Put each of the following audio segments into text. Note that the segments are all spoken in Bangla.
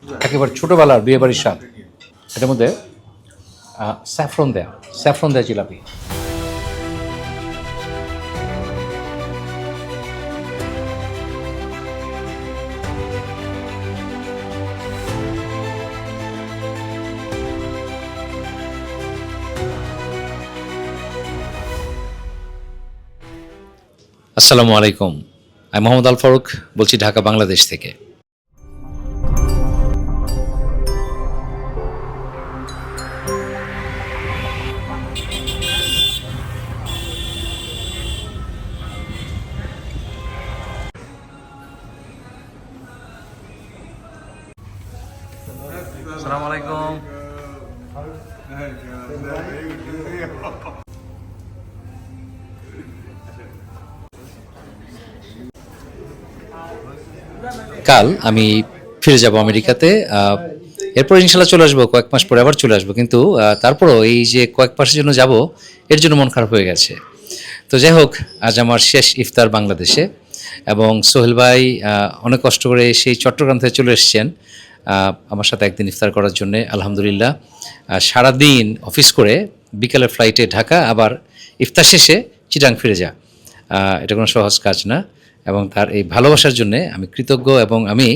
একেবারে ছোটোবেলার বিয়েবাড়ির স্বাদ। এটার মধ্যে স্যাফরন দেয়া জিলাপি। আসসালামু আলাইকুম, আমি মোহাম্মদ আল ফারুক বলছি, ঢাকা বাংলাদেশ থেকে। আসসালামু আলাইকুম। কাল আমি ফিরে যাব আমেরিকাতে। এরপর ইনশাল্লাহ চলে আসবো, কয়েক মাস পরে আবার চলে আসবো। কিন্তু তারপরও এই যে কয়েক মাসের জন্য যাব, এর জন্য মন খারাপ হয়ে গেছে। তো যাই হোক, আজ আমার শেষ ইফতার বাংলাদেশে, এবং সোহেল ভাই অনেক কষ্ট করে সেই চট্টগ্রাম থেকে চলে এসেছেন আমার সাথে একদিন ইফতার করার জন্যে। আলহামদুলিল্লাহ, সারাদিন অফিস করে বিকালের ফ্লাইটে ঢাকা, আবার ইফতার শেষে চিটাং ফিরে যা, এটা কোনো সহজ কাজ না। এবং তার এই ভালোবাসার জন্যে আমি কৃতজ্ঞ, এবং আমি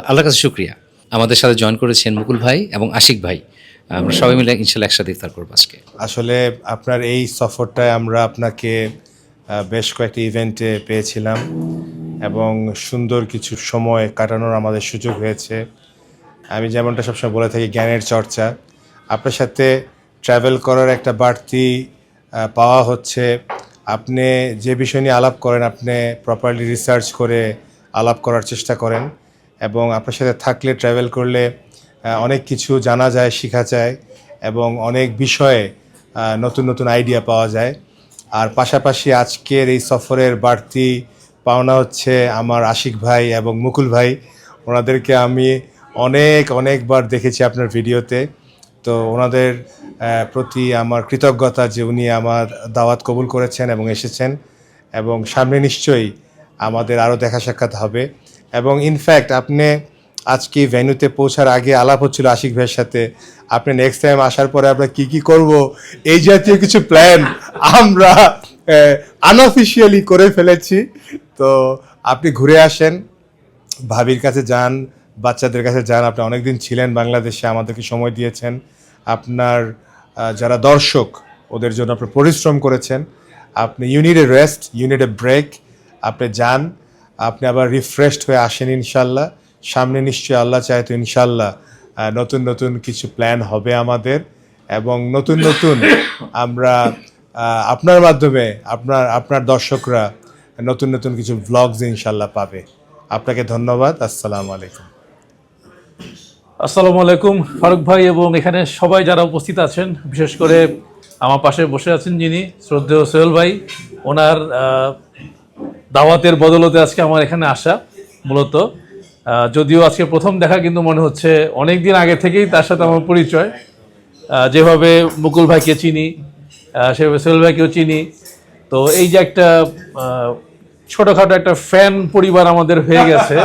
আল্লাহর কাছে শুকরিয়া। আমাদের সাথে জয়েন করেছেন মুকুল ভাই এবং আশিক ভাই। আমরা সবাই মিলে ইনশাল্লাহ একসাথে ইফতার করবো আজকে। আসলে আপনার এই সফরটায় আমরা আপনাকে বেশ কয়েকটি ইভেন্টে পেয়েছিলাম, এবং সুন্দর কিছু সময় কাটানোর আমাদের সুযোগ হয়েছে। আমি যেমনটা সবসময় বলে থাকি, জ্ঞানের চর্চা। আপনার সাথে ট্রাভেল করার একটা বাড়তি পাওয়া হচ্ছে। আপনি যে বিষয় নিয়ে আলাপ করেন, আপনি প্রপারলি রিসার্চ করে আলাপ করার চেষ্টা করেন, এবং আপনার সাথে থাকলে, ট্রাভেল করলে অনেক কিছু জানা যায়, শেখা যায়, এবং অনেক বিষয়ে নতুন নতুন আইডিয়া পাওয়া যায়। আর পাশাপাশি আজকের এই সফরের বাড়তি পাওনা হচ্ছে আমার আশিক ভাই এবং মুকুল ভাই। ওনাদেরকে আমি অনেকবার দেখেছি আপনার ভিডিওতে। তো ওনাদের প্রতি আমার কৃতজ্ঞতা যে উনি আমার দাওয়াত কবুল করেছেন এবং এসেছেন, এবং সামনে নিশ্চয়ই আমাদের আরও দেখা সাক্ষাৎ হবে। এবং ইনফ্যাক্ট আপনি আজকে ভেন্যুতে পৌঁছার আগে আলাপ হচ্ছিল আশিক ভাইয়ের সাথে, আপনি নেক্সট টাইম আসার পরে আমরা কি করব, এই জাতীয় কিছু প্ল্যান আমরা আনঅফিশিয়ালি করে ফেলেছি। তো আপনি ঘুরে আসেন, ভাবির কাছে যান, বাচ্চাদের কাছে যান। আপনি অনেকদিন ছিলেন বাংলাদেশে, আমাদেরকে সময় দিয়েছেন। আপনার যারা দর্শক, ওদের জন্য আপনি পরিশ্রম করেছেন। আপনি ইউনিট এ রেস্ট, ইউনিট এ ব্রেক। আপনি যান, আপনি আবার রিফ্রেশড হয়ে আসেন ইনশাল্লাহ। সামনে নিশ্চয়ই আল্লাহ চায় তো ইনশাল্লাহ নতুন কিছু প্ল্যান হবে আমাদের, এবং নতুন আমরা আপনার মাধ্যমে আপনার দর্শকরা নতুন কিছু ভ্লগস ইনশাল্লাহ পাবে। আপনাকে ধন্যবাদ। আসসালামু আলাইকুম। আসসালামু আলাইকুম ফারুক ভাই, এবং এখানে সবাই যারা উপস্থিত আছেন, বিশেষ করে আমার পাশে বসে আছেন যিনি শ্রদ্ধেয় সোহেল ভাই, ওনার দাওয়াতের বদলতে আজকে আমার এখানে আসা মূলত। যদিও আজকে প্রথম দেখা, কিন্তু মনে হচ্ছে অনেক দিন আগে থেকেই তার সাথে আমার পরিচয়। যেভাবে মুকুল ভাইকে চিনি, সেভাবে সোহেল ভাইকেও চিনি। তো এই যে একটা ছোটোখাটো একটা ফ্যান পরিবার আমাদের হয়ে গেছে,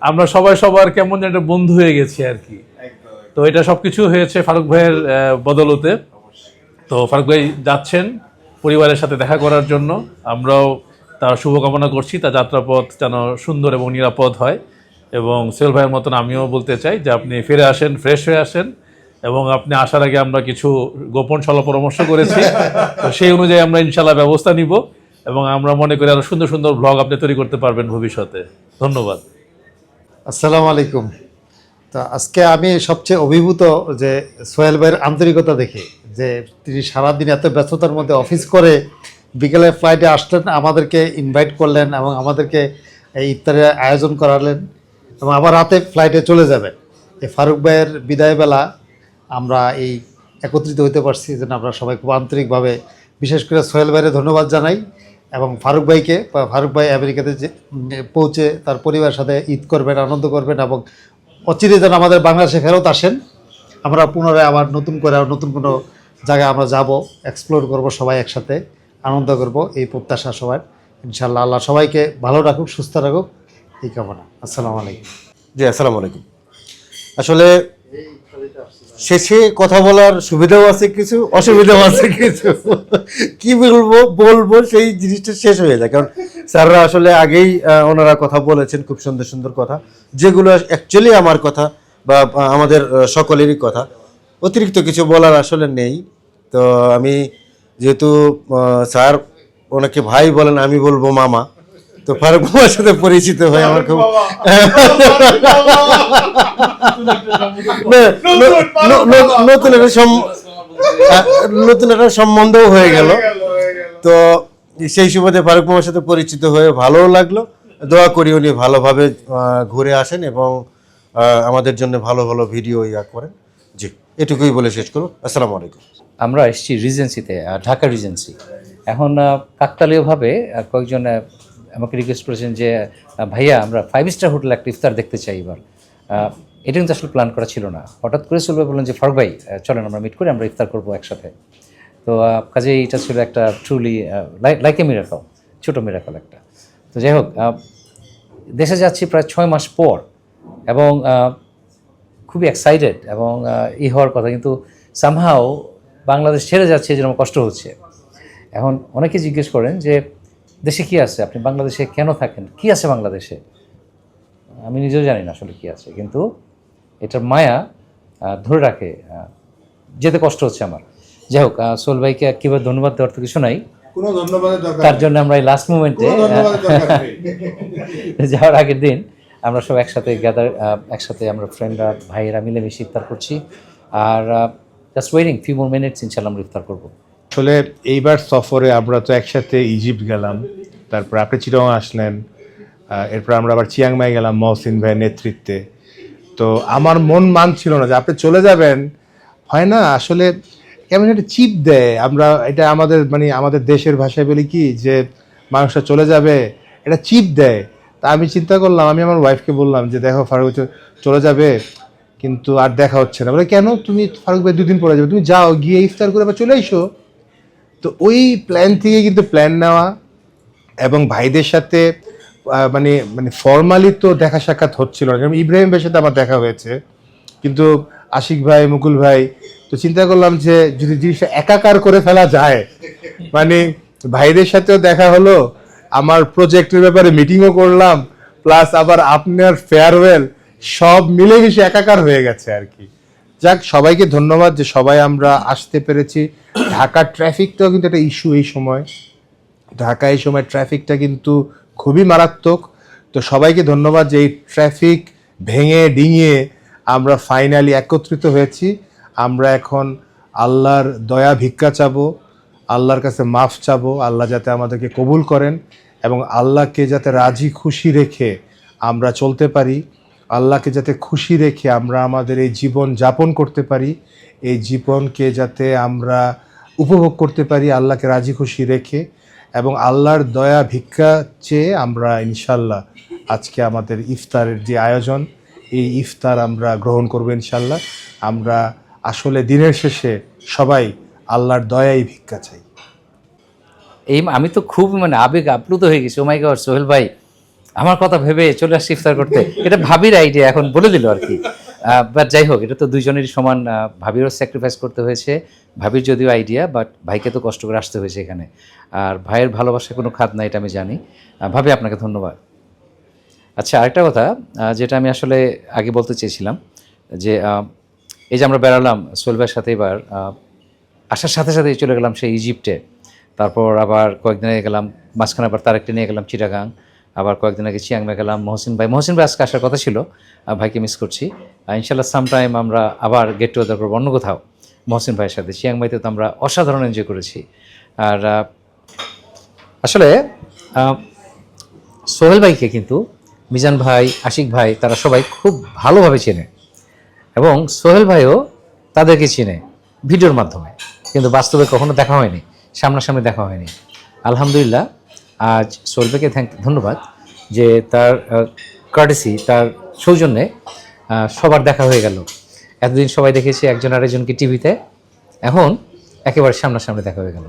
আমরা সবাই সবার কেমন একটা বন্ধু হয়ে গেছি আর কি। তো এটা সবকিছু হয়েছে ফারুক ভাইয়ের বদলতে। তো ফারুক ভাই যাচ্ছেন পরিবারের সাথে দেখা করার জন্য, আমরাও তার শুভকামনা করছি। তার যাত্রাপথ যেন সুন্দর এবং নিরাপদ হয়। এবং সোহেল ভাইয়ের মতন আমিও বলতে চাই যে আপনি ফিরে আসেন, ফ্রেশ হয়ে আসেন। এবং আপনি আসার আগে আমরা কিছু গোপন সলা পরামর্শ করেছি, তো সেই অনুযায়ী আমরা ইনশাল্লাহ ব্যবস্থা নিব, এবং আমরা মনে করি আরও সুন্দর ব্লগ আপনি তৈরি করতে পারবেন ভবিষ্যতে। ধন্যবাদ। আসসালামু আলাইকুম। তো আজকে আমি সবচেয়ে অভিভূত যে সোহেল ভাইয়ের আন্তরিকতা দেখে, যে তিনি সারাদিন এত ব্যস্ততার মধ্যে অফিস করে বিকেলে ফ্লাইটে আসলেন, আমাদেরকে ইনভাইট করলেন, এবং আমাদেরকে এই ইফতারের আয়োজন করালেন, এবং আবার রাতে ফ্লাইটে চলে যাবেন। এই ফারুক ভাইয়ের বিদায়বেলা আমরা এই একত্রিত হতে পারছি, যেন আমরা সবাই খুব আন্তরিকভাবে, বিশেষ করে সোহেল ভাইয়ের ধন্যবাদ জানাই, এবং ফারুক ভাই আমেরিকাতে যে পৌঁছে তার পরিবারের সাথে ঈদ করবেন, আনন্দ করবেন, এবং অচিরে যেন আমাদের বাংলাদেশে ফেরত আসেন। আমরা পুনরায় আবার নতুন কোনো জায়গায় আমরা যাব, এক্সপ্লোর করব, সবাই একসাথে আনন্দ করব, এই প্রত্যাশা সবার। ইনশাআল্লাহ আল্লাহ সবাইকে ভালো রাখুক, সুস্থ রাখুক, এই কামনা। আসসালামু আলাইকুম। জি, আসসালামু আলাইকুম। আসলে শেষে কথা বলার সুবিধাও আছে কিছু, অসুবিধাও আছে কিছু। কি বলবো বলবো সেই জিনিসটা শেষ হয়ে যায়, কারণ স্যাররা আসলে আগেই ওনারা কথা বলেছেন খুব সুন্দর সুন্দর কথা, যেগুলো অ্যাকচুয়ালি আমার কথা বা আমাদের সকলেরই কথা। অতিরিক্ত কিছু বলার আসলে নেই। তো আমি যেহেতু স্যার ওনাকে ভাই বলেন, আমি বলবো মামা, তো ফারুক মামার সাথে পরিচিত হয়ে আমার খুব নতুন একটা নতুন একটা সম্বন্ধও হয়ে গেল। তো সেই সুবাদে ফারুক মামার সাথে পরিচিত হয়ে ভালোও লাগলো। দোয়া করি উনি ভালোভাবে ঘুরে আসেন এবং আমাদের জন্য ভালো ভালো ভিডিও করেন। জি, এটুকুই বলে শেষ করবো। আসসালামু আলাইকুম। আমরা এসেছি রিজেন্সিতে, ঢাকা রিজেন্সি। এখন কাকতালীয়ভাবে কয়েকজন আমাকে রিকোয়েস্ট করেছেন যে ভাইয়া আমরা 5 স্টার হোটেলে একটা ইফতার দেখতে চাই এবার। এটা কিন্তু আসলে প্ল্যান করা ছিল না, হঠাৎ করে চলবে বললেন যে ফারুক ভাই চলেন আমরা মিট করে আমরা ইফতার করবো একসাথে। তো কাজেই এটা ছিল একটা ট্রুলি লাইক এ মিরাকল, ছোটো মিরাকল একটা। তো যাই হোক, দেশে যাচ্ছি প্রায় 6 মাস পর এবং খুবই এক্সাইটেড এবং হওয়ার কথা, কিন্তু সামহাও বাংলাদেশ ছেড়ে যাচ্ছে, এই জন্য আমার কষ্ট হচ্ছে। এখন অনেকে জিজ্ঞেস করেন যে দেশে কি আছে, আপনি বাংলাদেশে কেন থাকেন, কি আছে বাংলাদেশে? আমি নিজেও জানি না আসলে কি আছে, কিন্তু এটার মায়া ধরে রাখে, যেতে কষ্ট হচ্ছে আমার। যাই হোক, সোহেল ভাইকে কীভাবে ধন্যবাদ দেওয়ার তো কিছু নাই, কোনো ধন্যবাদের দরকার তার জন্য আমরা এই লাস্ট মুমেন্টে যাওয়ার আগের দিন আমরা সব একসাথে একসাথে আমরা ফ্রেন্ডরা ভাইয়েরা মিলেমিশে ইফতার করছি। আর just waiting few more minutes, ইনশাল্লাহ আমরা ইফতার করবো। আসলে এইবার সফরে আমরা তো একসাথে ইজিপ্ট গেলাম, তারপর আপনি চিটং আসলেন, এরপর আমরা আবার চিয়াংমাই গেলাম মহসিন ভাইয়ের নেতৃত্বে। তো আমার মন মানছিল না যে আপনি চলে যাবেন, হয় না আসলে কেমন একটা চিপ দেয়। আমরা এটা আমাদের দেশের ভাষায় বলি কি যে মানুষটা চলে যাবে, এটা চিপ দেয়। তা আমি চিন্তা করলাম, আমি আমার ওয়াইফকে বললাম যে দেখো ফারুক চলে যাবে কিন্তু আর দেখা হচ্ছে না। বলে কেন, তুমি ফারুক ভাই 2 দিন পরে যাবে, তুমি যাও গিয়ে ইফতার করে আবার চলে এসো। তো ওই প্ল্যান থেকে কিন্তু প্ল্যান নেওয়া এবং ভাইদের সাথে মানে ফর্মালি তো দেখা সাক্ষাৎ হচ্ছিল না। যেমন ইব্রাহিম ভাইয়ের সাথে আমার দেখা হয়েছে, কিন্তু আশিক ভাই, মুকুল ভাই, তো চিন্তা করলাম যে যদি জিনিসটা একাকার করে ফেলা যায়, ভাইদের সাথেও দেখা হলো, আমার প্রজেক্টের ব্যাপারে মিটিংও করলাম, প্লাস আবার আপনার ফেয়ারওয়েল, সব মিলেমিশে একাকার হয়ে গেছে আর কি। যাক, সবাইকে ধন্যবাদ যে সবাই আমরা আসতে পেরেছি। ঢাকার ট্রাফিকটাও কিন্তু একটা ইস্যু এই সময়, ঢাকায় এই সময় ট্রাফিকটা কিন্তু খুবই মারাত্মক। তো সবাইকে ধন্যবাদ যে এই ট্রাফিক ভেঙে ডিঙিয়ে আমরা ফাইনালি একত্রিত হয়েছি। আমরা এখন আল্লাহর দয়া ভিক্ষা চাবো, আল্লাহর কাছে মাফ চাবো, আল্লাহ যাতে আমাদেরকে কবুল করেন এবং আল্লাহকে যাতে রাজি খুশি রেখে আমরা চলতে পারি, আল্লাহকে যাতে খুশি রেখে আমরা আমাদের এই জীবন যাপন করতে পারি, এই জীবনকে যাতে আমরা উপভোগ করতে পারি আল্লাহকে রাজি খুশি রেখে। এবং আল্লাহর দয়া ভিক্ষা চেয়ে আমরা ইনশাল্লাহ আজকে আমাদের ইফতারের যে আয়োজন, এই ইফতার আমরা গ্রহণ করব ইনশাল্লাহ। আমরা আসলে দিনের শেষে সবাই আল্লাহর দয়াই ভিক্ষা চাই। আমি তো খুব আবেগ আপ্লুত হয়ে গেছি। ও মাই গড, সোহেল ভাই আমার কথা ভেবে চলে আসছে ইফতার করতে। এটা ভাবির আইডিয়া, এখন বলে দিল আর কি। বাট যাই হোক, এটা তো দুইজনেরই সমান। ভাবিরও স্যাক্রিফাইস করতে হয়েছে, ভাবির যদিও আইডিয়া, বাট ভাইকে তো কষ্ট করে আসতে হয়েছে এখানে। আর ভাইয়ের ভালোবাসায় কোনো খাত নাই, এটা আমি জানি। ভাবি, আপনাকে ধন্যবাদ। আচ্ছা, আরেকটা কথা যেটা আমি আসলে আগে বলতে চেয়েছিলাম, যে এই যে আমরা বেড়ালাম সোহেল ভাইয়ের সাথে, এবার আসার সাথে সাথেই চলে গেলাম সেই ইজিপ্টে। তারপর আবার কয়েকদিন আগে গেলাম, মাঝখানে আবার তারেককে নিয়ে গেলাম চিটাগাং, আবার কয়েকদিন আগে চিয়াংমাই গেলাম। মহসিন ভাই আজকে আসার কথা ছিল, ভাইকে মিস করছি। ইনশাল্লাহ সামটাইম আমরা আবার গেট টুগেদার করবো অন্য কোথাও মহসিন ভাইয়ের সাথে। চিয়াংমাইতে তো আমরা অসাধারণ এনজয় করেছি। আর আসলে সোহেল ভাইকে কিন্তু মিজান ভাই, আশিক ভাই, তারা সবাই খুব ভালোভাবে চেনে এবং সোহেল ভাইও তাদেরকে চেনে ভিডিওর মাধ্যমে, কিন্তু বাস্তবে কখনো দেখা হয়নি, সামনাসামনি দেখা হয়নি। আলহামদুলিল্লাহ, আজ সোহেল ভাইকে ধন্যবাদ যে তার কার্টেসি, তার সৌজন্যে সবার দেখা হয়ে গেল। এতদিন সবাই দেখেছি একজন আরেকজনকে টিভিতে, এখন একেবারে সামনাসামনি দেখা হয়ে গেল।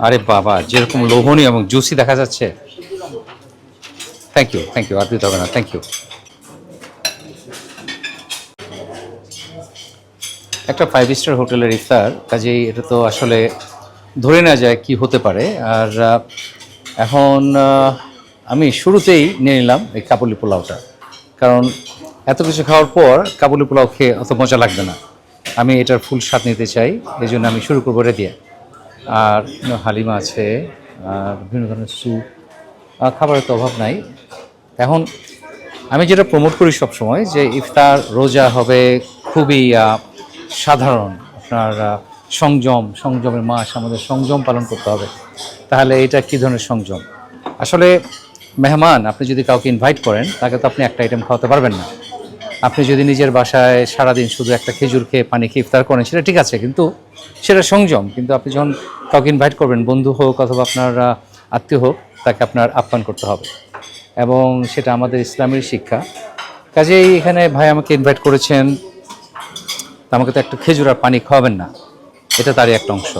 আরে বাবা, যেরকম লোভনীয় এবং জুসি দেখা যাচ্ছে। থ্যাংক ইউ, আর দিতে হবে না, থ্যাংক ইউ। একটা 5 স্টার হোটেলের ইফতার, কাজেই এটা তো আসলে ধরে না যায় কি হতে পারে। আর এখন আমি শুরুতেই নিয়ে নিলাম এই কাবুলি পোলাওটা, কারণ এত কিছু খাওয়ার পর কাবুলি পোলাও খেয়ে অত মজা লাগবে না। আমি এটার ফুল স্বাদ নিতে চাই, এই জন্য আমি শুরু করবো এটা দিয়ে। আর হালিমা আছে, আর বিভিন্ন ধরনের স্যুপ, খাবারের তো অভাব নাই। এখন আমি যেটা প্রমোট করি সবসময়, যে ইফতার রোজা হবে খুবই সাধারণ, আপনার সংযমের মাস, আমাদের সংযম পালন করতে হবে। তাহলে এটা কী ধরনের সংযম? আসলে মেহমান আপনি যদি কাউকে ইনভাইট করেন, তাকে তো আপনি একটা আইটেম খাওয়াতে পারবেন না। আপনি যদি নিজের বাসায় সারাদিন শুধু একটা খেজুর খেয়ে পানি খেয়ে ইফতার করেন, সেটা ঠিক আছে, কিন্তু সেটা সংযম। কিন্তু আপনি যখন কাউকে ইনভাইট করবেন, বন্ধু হোক অথবা আপনার আত্মীয় হোক, তাকে আপনার আপ্যায়ন করতে হবে, এবং সেটা আমাদের ইসলামের শিক্ষা। কাজেই এখানে ভাই আমাকে ইনভাইট করেছেন, তা আমাকে তো একটা খেজুর আর পানি খাওয়াবেন না, এটা তারই একটা অংশ।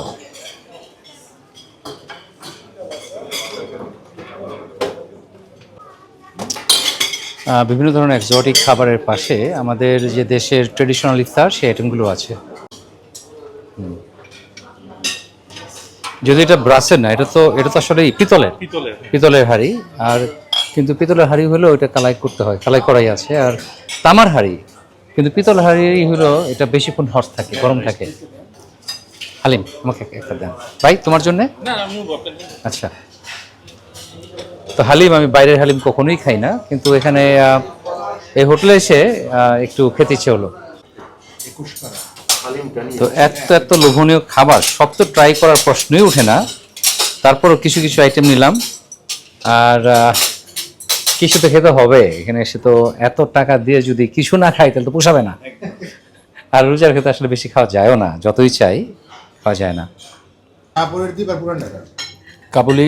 বিভিন্ন ধরনের এক্সোটিক খাবারের পাশে আমাদের যে দেশের ট্রেডিশনাল ইফতার, সেই আইটেমগুলো আছে। যদি এটা ব্রাসের না, এটা তো আসলে পিতলের হাঁড়ি। আর কিন্তু পিতলের হাঁড়ি হলেও এটা কালাই করতে হয়, কালাই করাই আছে। আর তামার হাঁড়ি, কিন্তু পিতলের হাঁড়ি হলো এটা বেশিক্ষণ হট থাকে, গরম থাকে। হালিম আমাকে একটা দেন ভাই, তোমার জন্যে। আচ্ছা, তো হালিম আমি বাইরের হালিম কখনোই খাই না, কিন্তু এখানে এই হোটেলে এসে একটু খেতে ইচ্ছে হলো। তো এত লোভনীয় খাবার, সব তো ট্রাই করার প্রশ্নই ওঠে না, তারপরও কিছু কিছু আইটেম নিলাম। আর কিছু তো খেতে হবে, এখানে এসে তো এত টাকা দিয়ে যদি কিছু না খাই তাহলে তো পোষাবে না। আর রোজার খেতে আসলে বেশি খাওয়া যায়ও না, যতই চাই খাওয়া যায় না। কাবুলি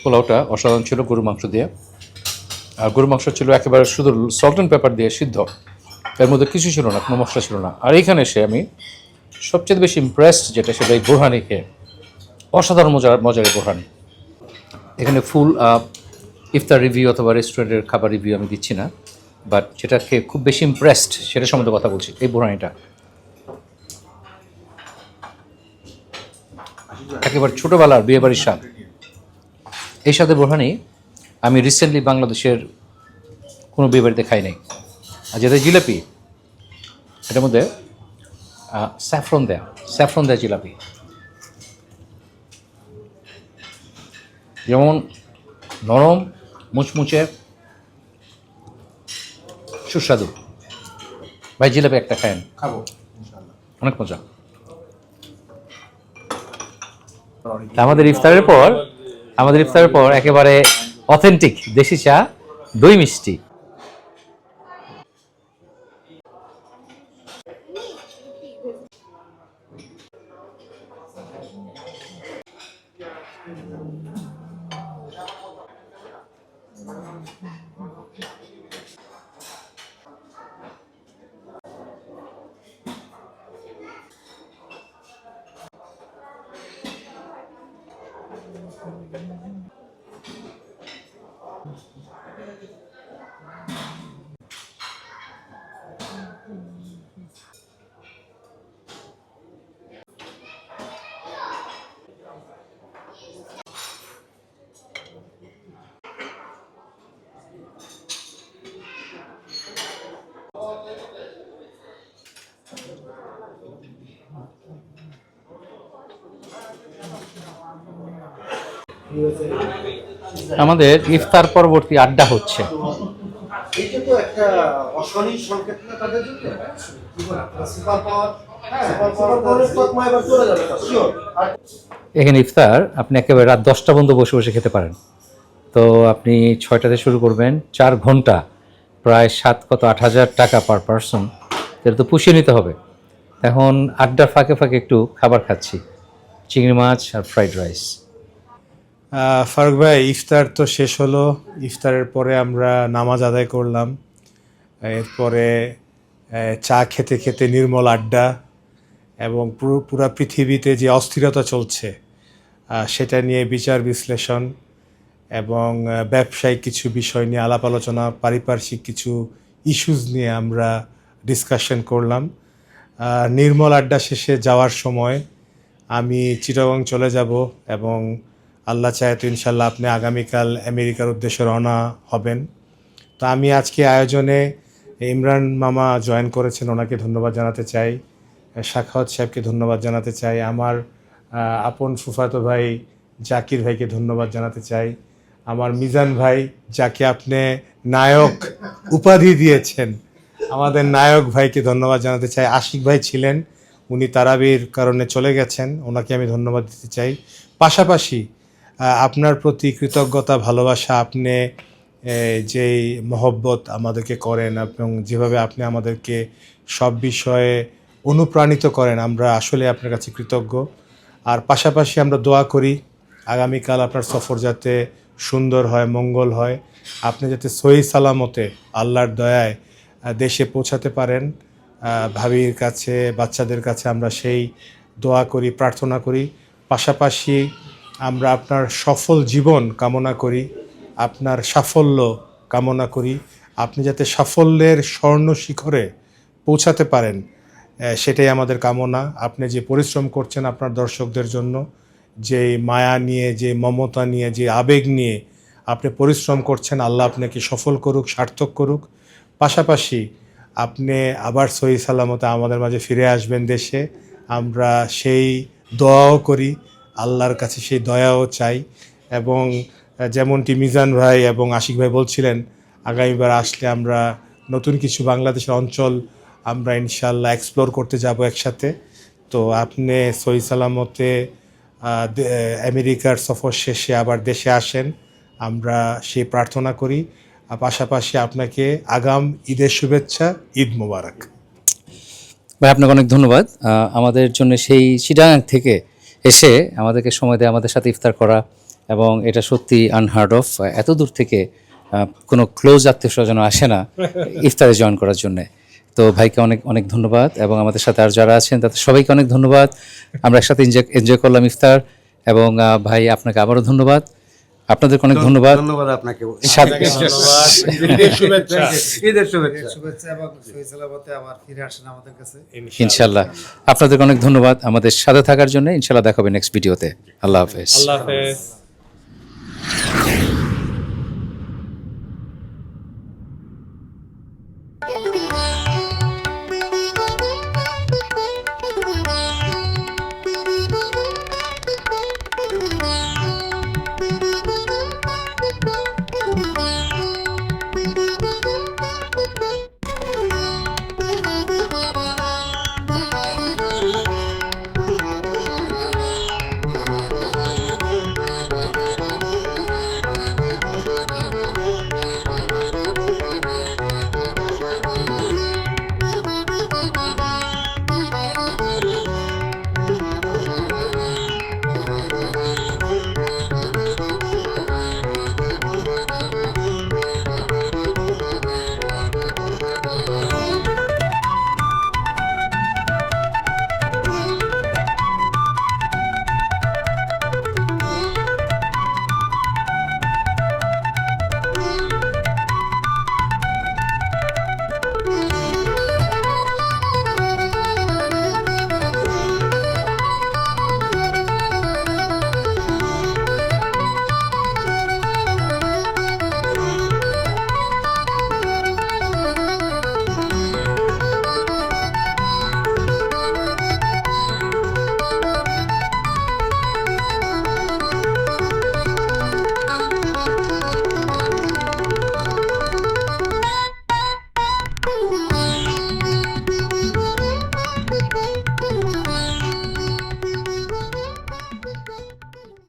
পোলাওটা অসাধারণ ছিল, গরু মাংস দিয়ে। আর গরু মাংস ছিল একেবারে শুধু সল্ট অ্যান্ড পেপার দিয়ে সিদ্ধ, এর মধ্যে কিছু ছিল না, কোনো মশলা ছিল না। আর এইখানে এসে আমি সবচেয়ে বেশি ইমপ্রেসড যেটা, সেটা এই বোরহানি খেয়ে। অসাধারণ মজার এই বোরহানি। এখানে ফুল ইফতার রিভিউ অথবা রেস্টুরেন্টের খাবার রিভিউ আমি দিচ্ছি না, বাট যেটা খেয়ে খুব বেশি ইমপ্রেসড সেটা সম্বন্ধে কথা বলছি, এই বোরহানিটা। একেবারে ছোটোবেলার বিয়েবাড়ির স্বাদ। এই স্বাদের বোরহানি আমি রিসেন্টলি বাংলাদেশের কোনো বিয়েবাড়িতে খাই নাই। আর যেটা জিলাপি, এটার মধ্যে স্যাফরন দেয়া জিলাপি, যেমন নরম, মুচমুচে, সুস্বাদু। ভাই জিলাপি একটা খায়েন, খাবো, অনেক মজা। আমাদের ইফতারের পর একেবারে অথেন্টিক দেশি চা, দই মিষ্টি। আমাদের ইফতার পরবর্তী আড্ডা হচ্ছে। এটা তো একটা অশনি সংকেত না তাদের জন্য। সুপার পাওয়ার তকমা এবার চলে যাবে, শিওর। এখানে ইফতার আপনি একেবারে রাত 10টা পর্যন্ত বসে বসে খেতে পারেন। তো আপনি 6টাতে শুরু করবেন, 4 ঘন্টা, প্রায় 8,000 টাকা পার পারসন। এটা তো পুষিয়ে নিতে হবে। এখন আড্ডার ফাঁকে ফাঁকে একটু খাবার খাচ্ছি, চিংড়ি মাছ আর ফ্রাইড রাইস। ফারুক ভাই, ইফতার তো শেষ হলো। ইফতারের পরে আমরা নামাজ আদায় করলাম, এরপরে চা খেতে খেতে নির্মল আড্ডা, এবং পুরো পৃথিবীতে যে অস্থিরতা চলছে, সেটা নিয়ে বিচার বিশ্লেষণ এবং ব্যবসায়িক কিছু বিষয় নিয়ে আলাপ আলোচনা, পারিপার্শ্বিক কিছু ইস্যুস নিয়ে আমরা ডিসকাশন করলাম। নির্মল আড্ডা শেষে যাওয়ার সময় আমি চিটাগং চলে যাব এবং আল্লাহ চায় তো ইনশাল্লাহ আপনি আগামীকাল আমেরিকার উদ্দেশ্যে রওনা হবেন। তো আমি আজকে আয়োজনে ইমরান মামা জয়েন করেছেন, ওনাকে ধন্যবাদ জানাতে চাই। সাখাওয়াত সাহেবকে ধন্যবাদ জানাতে চাই। আমার আপন ফুফাতো ভাই জাকির ভাইকে ধন্যবাদ জানাতে চাই। আমার মিজান ভাই, যাকে আপনি নায়ক উপাধি দিয়েছেন, আমাদের নায়ক ভাইকে ধন্যবাদ জানাতে চাই। আশিক ভাই ছিলেন, উনি তারাবির কারণে চলে গেছেন, ওনাকে আমি ধন্যবাদ দিতে চাই। পাশাপাশি আপনার প্রতি কৃতজ্ঞতা, ভালোবাসা, আপনি যেই মহব্বত আমাদেরকে করেন এবং যেভাবে আপনি আমাদেরকে সব বিষয়ে অনুপ্রাণিত করেন, আমরা আসলে আপনার কাছে কৃতজ্ঞ। আর পাশাপাশি আমরা দোয়া করি আগামীকাল আপনার সফর যাতে সুন্দর হয়, মঙ্গল হয়, আপনি যাতে সহি সালামতে আল্লাহর দয়ায় দেশে পৌঁছাতে পারেন। ভাবির কাছে, বাচ্চাদের কাছে আমরা সেই দোয়া করি, প্রার্থনা করি। পাশাপাশি আমরা আপনার সফল জীবন কামনা করি, আপনার সাফল্য কামনা করি। আপনি যাতে সাফল্যের স্বর্ণ শিখরে পৌঁছাতে পারেন, সেটাই আমাদের কামনা। আপনি যে পরিশ্রম করছেন আপনার দর্শকদের জন্য, যে মায়া নিয়ে, যে মমতা নিয়ে, যে আবেগ নিয়ে আপনি পরিশ্রম করছেন, আল্লাহ আপনাকে সফল করুক, সার্থক করুক। পাশাপাশি আপনি আবার সহি সালামতে আমাদের মাঝে ফিরে আসবেন দেশে, আমরা সেই দোয়াও করি, আল্লাহর কাছে সেই দয়াও চাই। এবং যেমনটি মিজান ভাই এবং আশিক ভাই বলছিলেন, আগামীবার আসলে আমরা নতুন কিছু বাংলাদেশের অঞ্চল আমরা ইনশাল্লাহ এক্সপ্লোর করতে যাব একসাথে। তো আপনি সহি সালামতে আমেরিকার সফর শেষে আবার দেশে আসেন, আমরা সেই প্রার্থনা করি। পাশাপাশি আপনাকে আগাম ঈদের শুভেচ্ছা, ঈদ মোবারক। ভাই আপনাকে অনেক ধন্যবাদ আমাদের জন্য সেই চিটাগাং থেকে এসে আমাদেরকে সময় দেয়, আমাদের সাথে ইফতার করা, এবং এটা সত্যি আনহার্ড অফ। এত দূর থেকে কোনো ক্লোজ আত্মীয় স্বজন আসে না ইফতারে জয়েন করার জন্যে। তো ভাইকে অনেক অনেক ধন্যবাদ, এবং আমাদের সাথে আর যারা আছেন তাদের সবাইকে অনেক ধন্যবাদ। আমরা একসাথে এনজয় করলাম ইফতার, এবং ভাই আপনাকে আবারও ধন্যবাদ, আপনাদেরকে অনেক ধন্যবাদ। ধন্যবাদ আপনাকে। ঈদের শুভেচ্ছা। ঈদের শুভেচ্ছা। শুভেচ্ছা এবং সহি সালামতে আবার ফিরে আসেন আমাদের কাছে। ইনশাল্লাহ আপনাদেরকে অনেক ধন্যবাদ আমাদের সাথে থাকার জন্য। ইনশাল্লাহ দেখা হবে নেক্সট ভিডিওতে। আল্লাহ হাফেজ। আল্লাহ হাফেজ।